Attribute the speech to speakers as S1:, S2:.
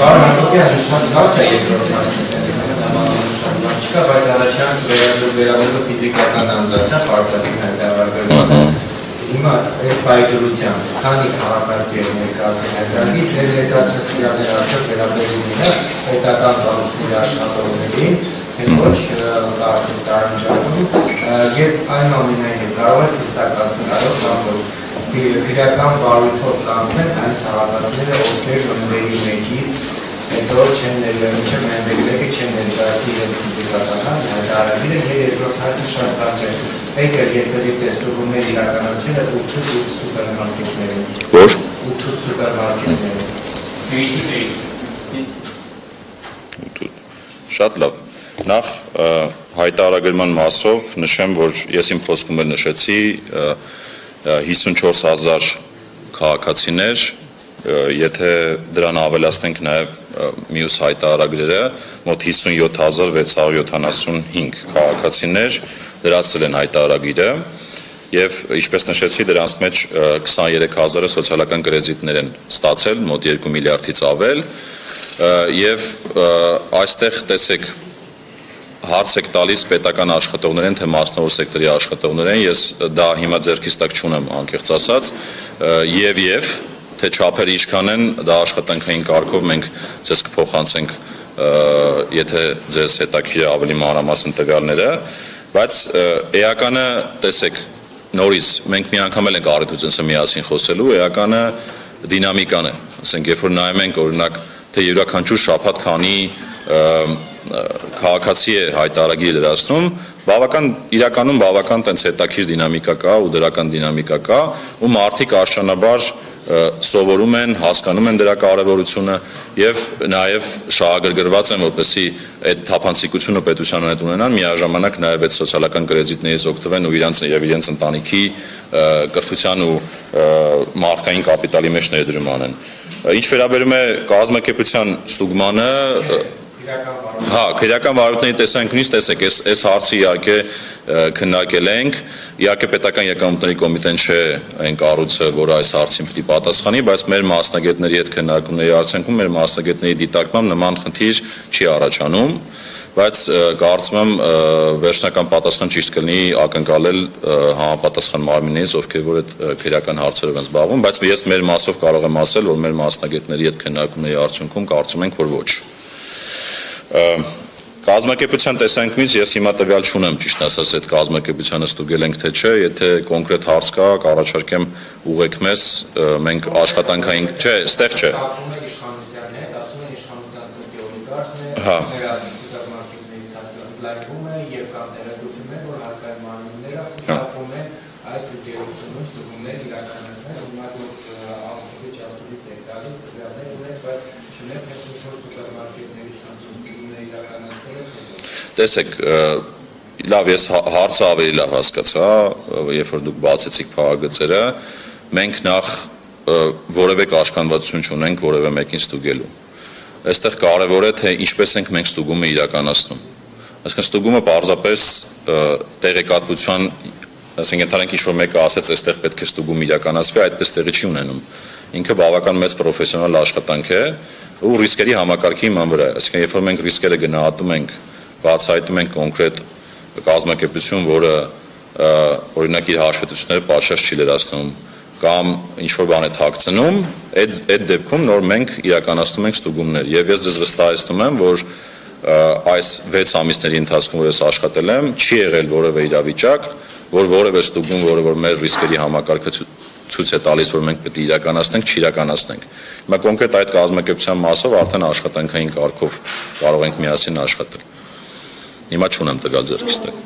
S1: Պարոն Հակոբյան, շատ կարճ է երկրորդ հարցը, չկա, բայց առաջանց վերաբերելով ֆիզիկական անձանց արտադիր հայտարարագրությունը։ Հիմա այս բայդրությամբ, քանի քաղաքացի է ներկայացել հայտարարի, ձեր ներկայացուցիչներ արդյոք վերաբերում են պետական կառույցների աշխատողներին, թե ոչ տարանջանում, եւ այնուամենայնիվ կարող է հստակացնել, քրեական վարույթով կանցնել այն քաղաքացիները, ովքեր նոյեմբերի 1-ից հետո չեն նոյեմբերի 1-ը չեն ներկայացրել իրենց ֆիզիկական հայտարարները, եւ երկրորդ հարցը շատ կարճ է։ Եկել երբեք տեստուգումներ իրականացությունը 8 սուպերմարկետներում։
S2: Որ
S1: 8 սուպերմարկետներում։
S2: Շատ լավ։ Նախ հայտարարագրման մասով նշեմ, որ ես իմ խոսքում էլ նշեցի 54,000 քաղաքացիներ, եթե դրան ավելացնենք նաև մյուս հայտարարագրերը, մոտ 57,675 քաղաքացիներ դրացել են հայտարարագիրը եւ ինչպես նշեցի դրանց մեջ 23,000-ը սոցիալական կրեդիտներ են ստացել, մոտ 2 միլիարդից ավել եւ այստեղ տեսեք հարց եք տալիս պետական աշխատողներ են թե մասնավոր սեկտորի աշխատողներ են, ես դա հիմա ձեռքից տակ չունեմ անկեղծ ասած եւ թե չափերը ինչքան են, դա աշխատանքային կարգով մենք ձեզ կփոխանցենք, եթե ձեզ հետաքրքիր է ավելի մանրամասն տվյալները, բայց էականը տեսեք նորից մենք մի անգամ էլ ենք առիթ ունեցել միասին խոսելու, էականը դինամիկան է, ասենք երբ որ նայում ենք օրինակ թե յուրաքանչյուր շաբաթ քանի քաղաքացի է հայտարարագիր դրացնում, իրականում բավական տենց հետաքրքիր դինամիկա կա ու դրական դինամիկա կա, ու մարդիկ արժանաբար սովորում են, հասկանում են դրա կարևորությունը եւ նաեւ շահագրգռված են, որպեսզի այդ թափանցիկությունը պետության հետ ունենան, միաժամանակ նաեւ այդ սոցիալական կրեդիտներից օգտվեն ու իրենց ընտանիքի կրթության ու մարդկային կապիտալի մեջ ներդրում անեն։ Ինչ վերաբերում է կազմակերպության ստուգմանը, քրեական վարույթների տեսանկյունից տեսեք, այս հարցը իհարկե քննարկել ենք, իհարկե պետական եկամուտների կոմիտեն չէ այն կառույցը, որը այս հարցին պետք է պատասխանի, բայց մեր մասնագետների հետ քննարկումների արդյունքում մեր մասնագետների դիտարկմամբ նման խնդիր չի առաջանում, բայց կարծում եմ վերջնական պատասխան ճիշտ կլինի ակնկալել համապատասխան մարմիններից, ովքեր որ այդ քրեական հարցերով են զբաղվում, բայց ես մեր մասով կարող եմ ասել, որ մեր մասնագետների հետ քննարկումների արդյունքում կարծում ենք, որ ոչ։ Կազմակերպության տեսանկյունից ես հիմա տվյալ չունեմ ճիշտ ասած այդ կազմակերպությանը ստուգել ենք թե չէ, եթե կոնկրետ հարց կա, կառաջարկեմ ուղեք մեզ, մենք աշխատանքային, չէ, ստեղ չէ։ Տեսեք, լավ, ես հարցը ավելի լավ հասկացա, երբ որ դուք բացեցիք փաղագծերը, մենք նախ որևէ կաշկանդվածություն չունենք որևէ մեկին ստուգելու։ Այստեղ կարևոր է թե ինչպես ենք մենք ստուգումը իրականացնում։ Այսինքն ստուգումը պարզապես տեղեկատվության, ասենք ընդհանրենք ինչ որ մեկը ասեց, այստեղ պետք է ստուգում իրականացվի, այդպես տեղի չի ունենում։ Ինքը բավական մեծ պրոֆեսիոնալ աշխատանք է ու ռիսկերի համակարգի հիման վրա է։ Այսինքն երբ որ մենք ռիսկերը գնահատում ենք, բացահայտում ենք կոնկրետ կազմակերպություն, որը օրինակ իր հաշվետվությունները պատշաճ չի լրացնում կամ ինչ որ բան է թաքցնում, այդ դեպքում նոր մենք իրականացնում ենք ստուգումներ եւ ես ձեզ վստահեցնում եմ, որ այս 6 ամիսների ընթացքում որ ես աշխատել եմ, չի եղել որևէ իրավիճակ, որ որևէ ստուգում, որը որ մեր ռիսկերի համակարգը ցույց է տալիս, որ մենք պետք է իրականացնենք, չիրականացնենք։ Հիմա կոնկրետ այդ կազմակերպության մասով արդեն աշխատանքային կարգով կարող ենք միասին աշխատել։ Հիմա չունեմ տվյալ ձեռքից տակ։